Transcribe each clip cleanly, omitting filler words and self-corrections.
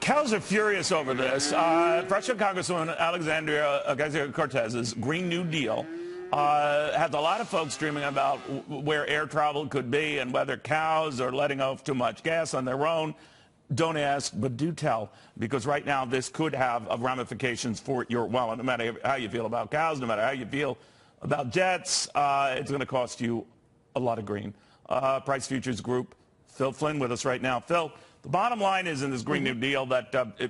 Cows are furious over this. Freshman Congresswoman Alexandria Ocasio-Cortez's Green New Deal has a lot of folks dreaming about where air travel could be and whether cows are letting off too much gas on their own. Don't ask, but do tell, because right now this could have ramifications for your wallet. No matter how you feel about cows, no matter how you feel about jets, it's going to cost you a lot of green. Price Futures Group, Phil Flynn with us right now. Phil, the bottom line is in this Green New Deal that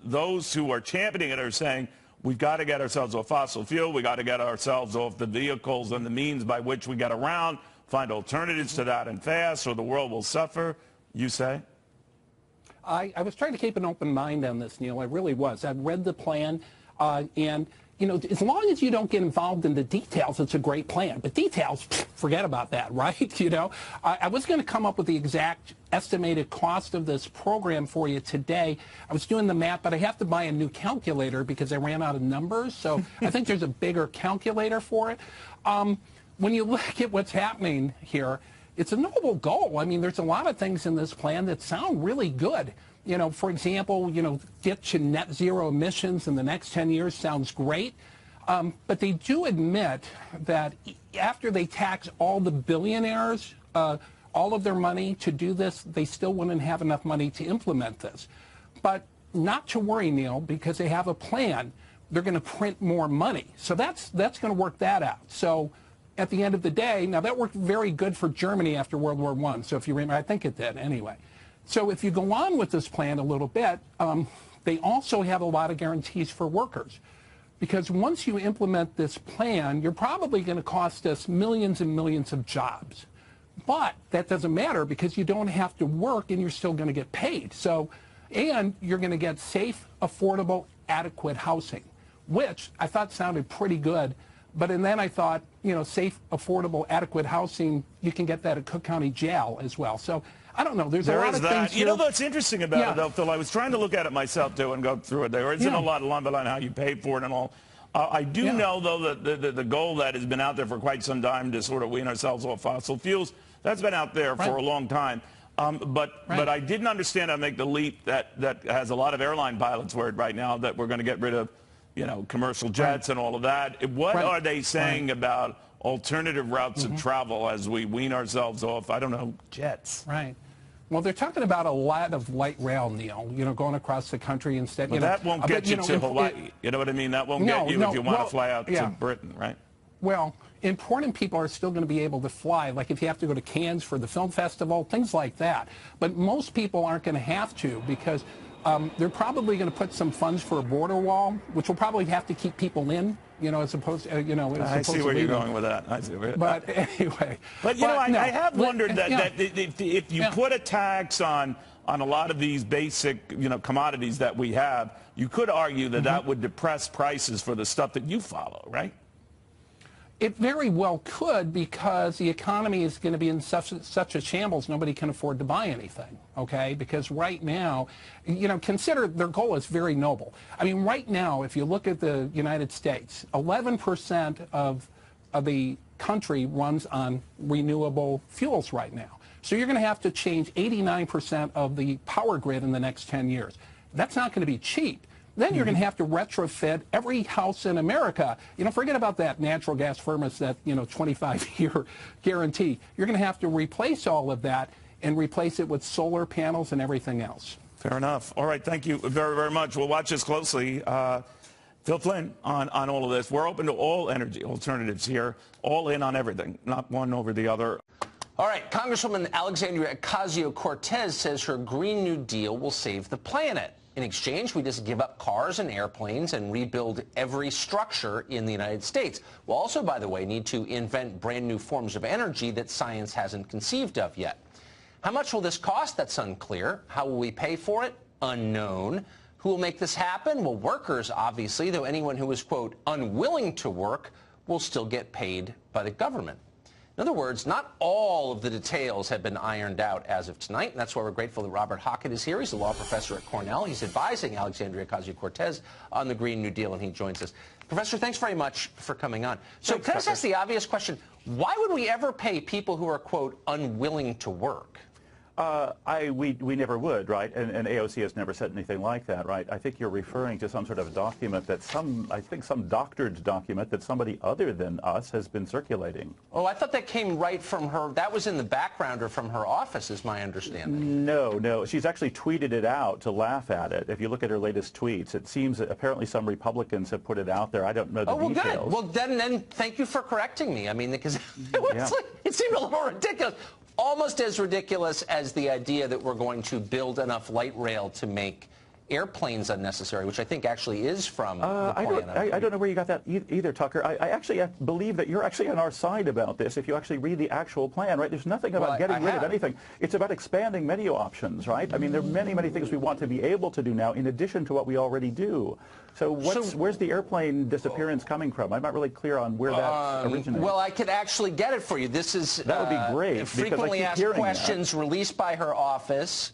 those who are championing it are saying we've got to get ourselves off fossil fuel, we've got to get ourselves off the vehicles and the means by which we get around, find alternatives to that and fast, or the world will suffer, you say? I was trying to keep an open mind on this, Neil. I really was. I've read the plan, and you know, as long as you don't get involved in the details, it's a great plan. But details, forget about that, right? You know, I was going to come up with the exact estimated cost of this program for you today. I was doing the math, but I have to buy a new calculator because I ran out of numbers. So I think there's a bigger calculator for it. When you look at what's happening here, it's a noble goal. I mean, there's a lot of things in this plan that sound really good. You know, for example, you know, get to net zero emissions in the next 10 years sounds great. But they do admit that after they tax all the billionaires, all of their money to do this, they still wouldn't have enough money to implement this. But not to worry, Neil, because they have a plan. They're going to print more money. So that's going to work that out. So at the end of the day, now that worked very good for Germany after World War I. So if you remember, I think it did anyway. So if you go on with this plan a little bit, they also have a lot of guarantees for workers. Because once you implement this plan, you're probably going to cost us millions and millions of jobs. But that doesn't matter because you don't have to work and you're still going to get paid. So, and you're going to get safe, affordable, adequate housing, which I thought sounded pretty good. But and then I thought, you know, safe, affordable, adequate housing, you can get that at Cook County Jail as well. So I don't know. There's a lot of things here. You know what's interesting about it, though, Phil? I was trying to look at it myself, too, and go through it. There isn't a lot along the line how you pay for it and all. I do know, though, that the goal that has been out there for quite some time to sort of wean ourselves off fossil fuels, that's been out there for a long time. But I didn't understand how to make the leap that has a lot of airline pilots worried right now that we're going to get rid of, you know, commercial jets and all of that. What are they saying about alternative routes of travel as we wean ourselves off, I don't know, jets? Right. Well, they're talking about a lot of light rail, Neil, you know, going across the country instead. But that won't get you to Hawaii. You know what I mean? That won't get you if you want to fly out to Britain, right? Well, important people are still going to be able to fly, like if you have to go to Cannes for the film festival, things like that. But most people aren't going to have to because they're probably going to put some funds for a border wall, which will probably have to keep people in, you know, as opposed to, you know. I see where you're going with that. I see where. But anyway. But, you know, I have wondered that if you put a tax on a lot of these basic, you know, commodities that we have, you could argue that that would depress prices for the stuff that you follow, right? It very well could because the economy is going to be in such a shambles, nobody can afford to buy anything, okay? Because right now, you know, consider their goal is very noble. I mean, right now, if you look at the United States, 11% of the country runs on renewable fuels right now. So you're going to have to change 89% of the power grid in the next 10 years. That's not going to be cheap. Then you're going to have to retrofit every house in America. You know, forget about that natural gas furnace, that, you know, 25-year guarantee. You're going to have to replace all of that and replace it with solar panels and everything else. Fair enough. All right. Thank you very, very much. We'll watch this closely. Phil Flynn on all of this. We're open to all energy alternatives here, all in on everything, not one over the other. All right. Congresswoman Alexandria Ocasio-Cortez says her Green New Deal will save the planet. In exchange, we just give up cars and airplanes and rebuild every structure in the United States. We'll also, by the way, need to invent brand new forms of energy that science hasn't conceived of yet. How much will this cost? That's unclear. How will we pay for it? Unknown. Who will make this happen? Well, workers, obviously, though anyone who is, quote, unwilling to work will still get paid by the government. In other words, not all of the details have been ironed out as of tonight, and that's why we're grateful that Robert Hockett is here. He's a law professor at Cornell. He's advising Alexandria Ocasio-Cortez on the Green New Deal, and he joins us. Professor, thanks very much for coming on. So can I just ask the obvious question, why would we ever pay people who are, quote, unwilling to work? We never would, right? And AOC has never said anything like that, right? I think you're referring to some sort of document that some doctored document that somebody other than us has been circulating. Oh, I thought that came right from her. That was in the background or from her office, is my understanding. No. She's actually tweeted it out to laugh at it. If you look at her latest tweets, it seems that apparently some Republicans have put it out there. I don't know the details. Good. Well, then thank you for correcting me. I mean, because it seemed a little ridiculous. Almost as ridiculous as the idea that we're going to build enough light rail to make airplanes unnecessary, which I think actually is from the plan. I don't know where you got that either, Tucker. I actually believe that you're actually on our side about this if you actually read the actual plan, right? There's nothing about getting rid of anything. It's about expanding menu options, right? I mean, there are many, many things we want to be able to do now in addition to what we already do. So where's the airplane disappearance coming from? I'm not really clear on where that originates. Well, I could actually get it for you. This is that would be great. Frequently asked questions released by her office.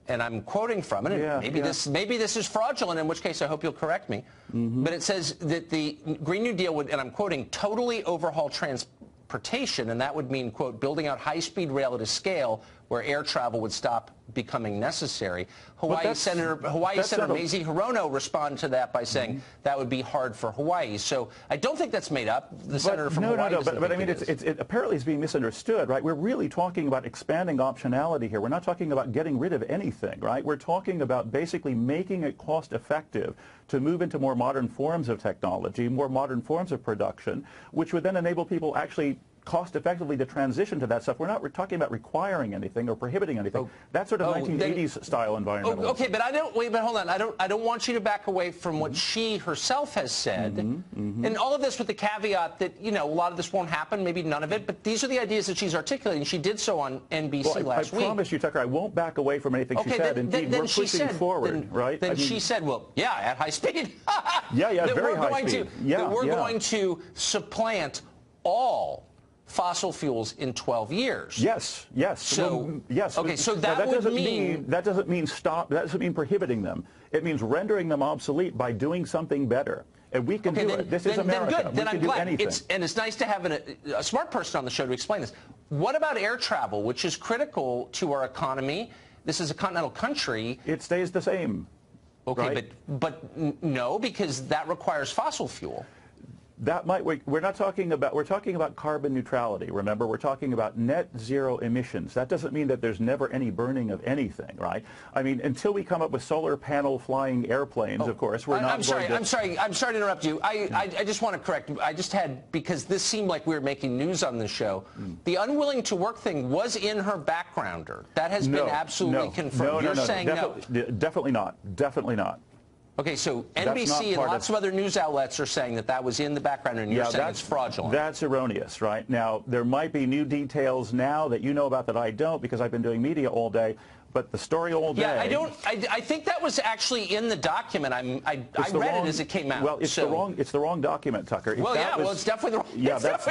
And I'm quoting from it. Maybe this is fraudulent, in which case I hope you'll correct me. But it says that the Green New Deal would, and I'm quoting, totally overhaul transportation, and that would mean, quote, building out high-speed rail at a scale where air travel would stop becoming necessary. Hawaii Senator Mazie Hirono responded to that by saying that would be hard for Hawaii. So I don't think that's made up. The senator from Hawaii but I mean, it apparently is being misunderstood, right? We're really talking about expanding optionality here. We're not talking about getting rid of anything, right? We're talking about basically making it cost-effective to move into more modern forms of technology, more modern forms of production, which would then enable people actually cost-effectively to transition to that stuff. We're talking about requiring anything or prohibiting anything. That's sort of 1980s style environment. Okay, but hold on. I don't want you to back away from what she herself has said. And all of this with the caveat that, you know, a lot of this won't happen, maybe none of it, but these are the ideas that she's articulating. She did so on NBC last week. I promise you, Tucker, I won't back away from anything she said. Indeed, we're pushing forward, right? Then she said, well, yeah, at high speed. Very high speed. That we're going to supplant all fossil fuels in 12 years. Yes. So, yes. Okay, so that doesn't mean prohibiting them. It means rendering them obsolete by doing something better. And we can do it. This is America. Then I'm glad. Anything. And it's nice to have a smart person on the show to explain this. What about air travel, which is critical to our economy? This is a continental country. It stays the same. Okay, right? but no, because that requires fossil fuel. We're talking about carbon neutrality. Remember, we're talking about net zero emissions. That doesn't mean that there's never any burning of anything, right? I mean, until we come up with solar panel flying airplanes, of course, we're not. I'm sorry to interrupt you. I just want to correct. Because this seemed like we were making news on this show. The unwilling to work thing was in her backgrounder. That has been absolutely confirmed. You're saying no. Definitely not. Definitely not. Okay, so NBC and lots of other news outlets are saying that was in the background, and you're saying it's fraudulent. That's erroneous, right? Now, there might be new details now that you know about that I don't, because I've been doing media all day. But the story all day. Yeah, I think that was actually in the document. I read it as it came out. Well, it's the wrong document, Tucker. It's definitely the wrong. Yeah, that's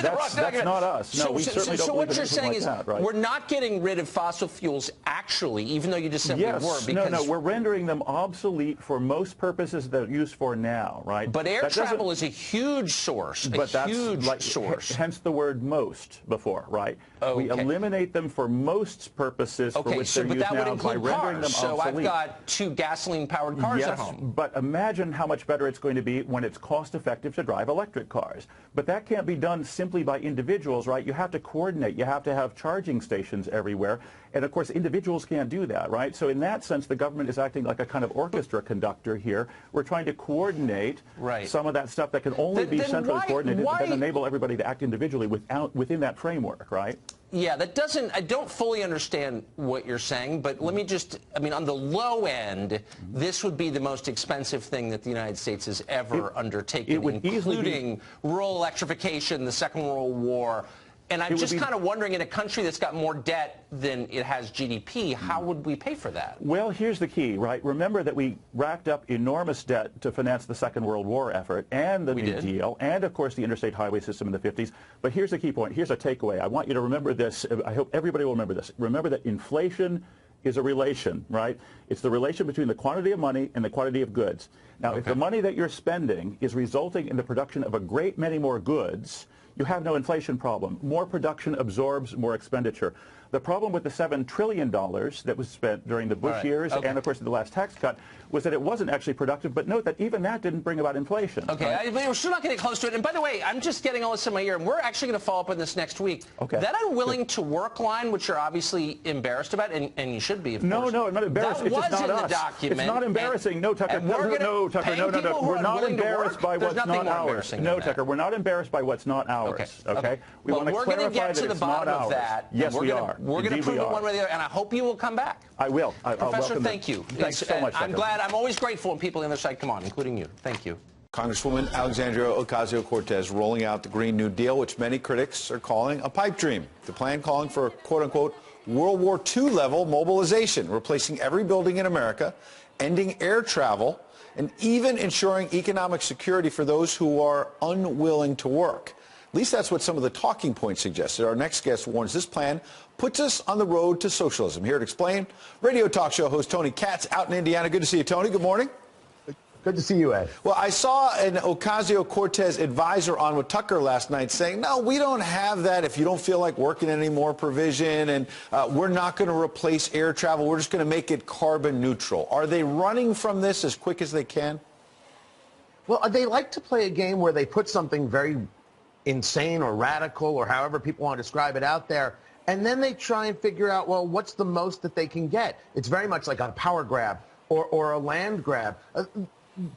not us. No, we certainly don't believe what you're saying is we're not getting rid of fossil fuels actually, even though you just said we were. Because no, we're rendering them obsolete for most purposes that they're used for now, right? But air travel is a huge source. Hence the word most before, right? We eliminate them for most purposes for which they're used now by rendering them obsolete. So I've got 2 gasoline-powered cars at home. But imagine how much better it's going to be when it's cost-effective to drive electric cars. But that can't be done simply by individuals, right? You have to coordinate. You have to have charging stations everywhere. And, of course, individuals can't do that, right? So in that sense, the government is acting like a kind of orchestra conductor here. We're trying to coordinate some of that stuff that can only be centrally coordinated and then enable everybody to act individually within that framework, right? Yeah, I don't fully understand what you're saying, but let me on the low end, this would be the most expensive thing that the United States has ever undertaken, including rural electrification, the Second World War. And I'm just kind of wondering, in a country that's got more debt than it has GDP, how would we pay for that? Well, here's the key, right? Remember that we racked up enormous debt to finance the Second World War effort and the New Deal and, of course, the interstate highway system in the 50s. But here's the key point. Here's a takeaway. I want you to remember this. I hope everybody will remember this. Remember that inflation is a relation, right? It's the relation between the quantity of money and the quantity of goods. Now, if the money that you're spending is resulting in the production of a great many more goods, you have no inflation problem. More production absorbs more expenditure. The problem with the $7 trillion that was spent during the Bush years and, of course, the last tax cut was that it wasn't actually productive. But note that even that didn't bring about inflation. Okay, right? we're still not getting close to it. And by the way, I'm just getting all this in my ear, and we're actually going to follow up on this next week. Okay. That unwilling to work line, which you're obviously embarrassed about, and you should be, of course. No, I'm not embarrassed. That It's was just not in us. the document. It's not embarrassing. No, Tucker. No, Tucker. No. We're not embarrassed by what's not ours. No, Tucker. We're not embarrassed by what's not ours. Okay. We want to clarify that it's not ours. Yes, we are. We're going to prove it one way or the other, and I hope you will come back. I will. Professor, thank you. Thanks so much, Tucker. I'm glad. I'm always grateful when people on the other side come on, including you. Thank you. Congresswoman Alexandria Ocasio-Cortez rolling out the Green New Deal, which many critics are calling a pipe dream. The plan calling for, quote-unquote, World War II-level mobilization, replacing every building in America, ending air travel, and even ensuring economic security for those who are unwilling to work. At least that's what some of the talking points suggested. Our next guest warns this plan puts us on the road to socialism. Here to explain, radio talk show host Tony Katz out in Indiana. Good to see you, Tony. Good morning. Good to see you, Ed. Well, I saw an Ocasio-Cortez advisor on with Tucker last night saying, no, we don't have that if you don't feel like working anymore provision, and we're not going to replace air travel. We're just going to make it carbon neutral. Are they running from this as quick as they can? Well, they like to play a game where they put something very insane or radical or however people want to describe it out there, and then they try and figure out, well, what's the most that they can get? It's very much like a power grab or a land grab.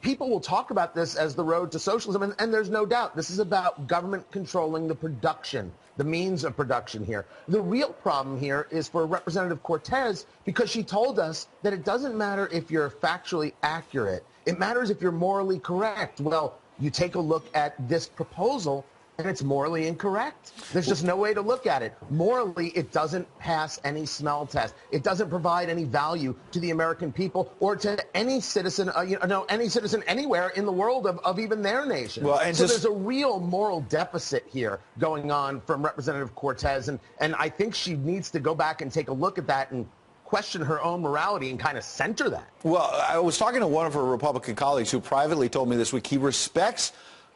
People will talk about this as the road to socialism, and there's no doubt this is about government controlling the production, the means of production here. The real problem here is for Representative Cortez, because she told us that it doesn't matter if you're factually accurate. It matters if you're morally correct. Well, you take a look at this proposal, and it's morally incorrect. There's just no way to look at it. Morally, it doesn't pass any smell test. It doesn't provide any value to the American people or to any citizen, any citizen anywhere in the world of even their nation. Well, and so there's a real moral deficit here going on from Representative Cortez, and I think she needs to go back and take a look at that and question her own morality and kind of center that. Well, I was talking to one of her Republican colleagues who privately told me this week he respects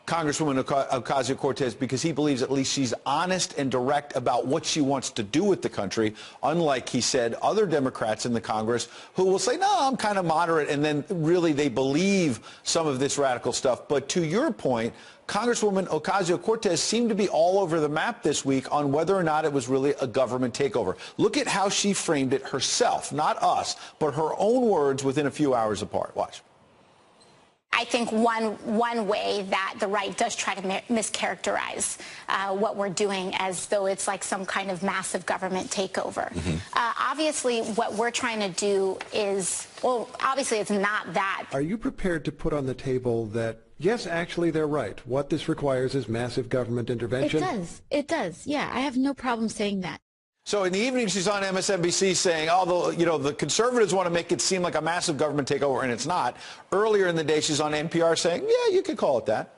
Congresswoman Ocasio-Cortez because he believes at least she's honest and direct about what she wants to do with the country, unlike, he said, other Democrats in the Congress who will say, no, I'm kind of moderate, and then really they believe some of this radical stuff. But to your point, Congresswoman Ocasio-Cortez seemed to be all over the map this week on whether or not it was really a government takeover. Look at how she framed it herself, not us, but her own words within a few hours apart. Watch. I think one way that the right does try to mischaracterize what we're doing as though it's like some kind of massive government takeover. Obviously, what we're trying to do is, well, obviously it's not that. Are you prepared to put on the table that, yes, actually they're right. What this requires is massive government intervention? It does. It does. Yeah, I have no problem saying that. So in the evening, she's on MSNBC saying, oh, the conservatives want to make it seem like a massive government takeover, and it's not. Earlier in the day, she's on NPR saying, yeah, you could call it that.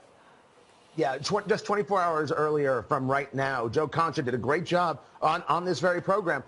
Yeah, just 24 hours earlier from right now, Joe Concha did a great job on this very program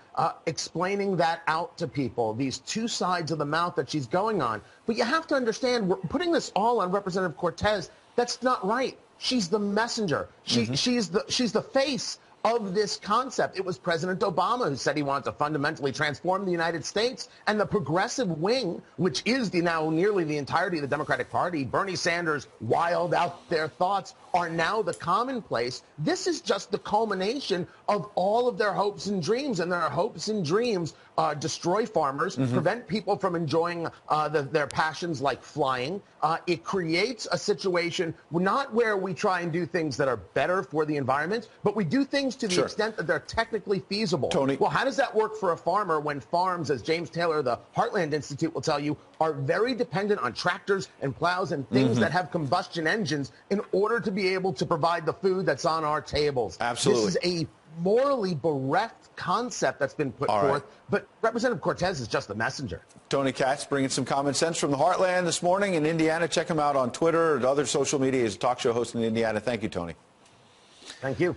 explaining that out to people, these two sides of the mouth that she's going on. But you have to understand, we're putting this all on Representative Cortez. That's not right. She's the messenger. She's the face of this concept. It was President Obama who said he wanted to fundamentally transform the United States, and the progressive wing, which is now nearly the entirety of the Democratic Party, Bernie Sanders' wild out there thoughts, are now the commonplace. This is just the culmination of all of their hopes and dreams, and their hopes and dreams destroy farmers, prevent people from enjoying their passions like flying. It creates a situation not where we try and do things that are better for the environment, but we do things to the extent that they're technically feasible. Tony. Well, how does that work for a farmer when farms, as James Taylor, the Heartland Institute will tell you, are very dependent on tractors and plows and things that have combustion engines in order to be able to provide the food that's on our tables? Absolutely. This is a morally bereft concept that's been put forth, but Representative Cortez is just the messenger. Tony Katz bringing some common sense from the Heartland this morning in Indiana. Check him out on Twitter and other social media. He's a talk show host in Indiana. Thank you, Tony. Thank you.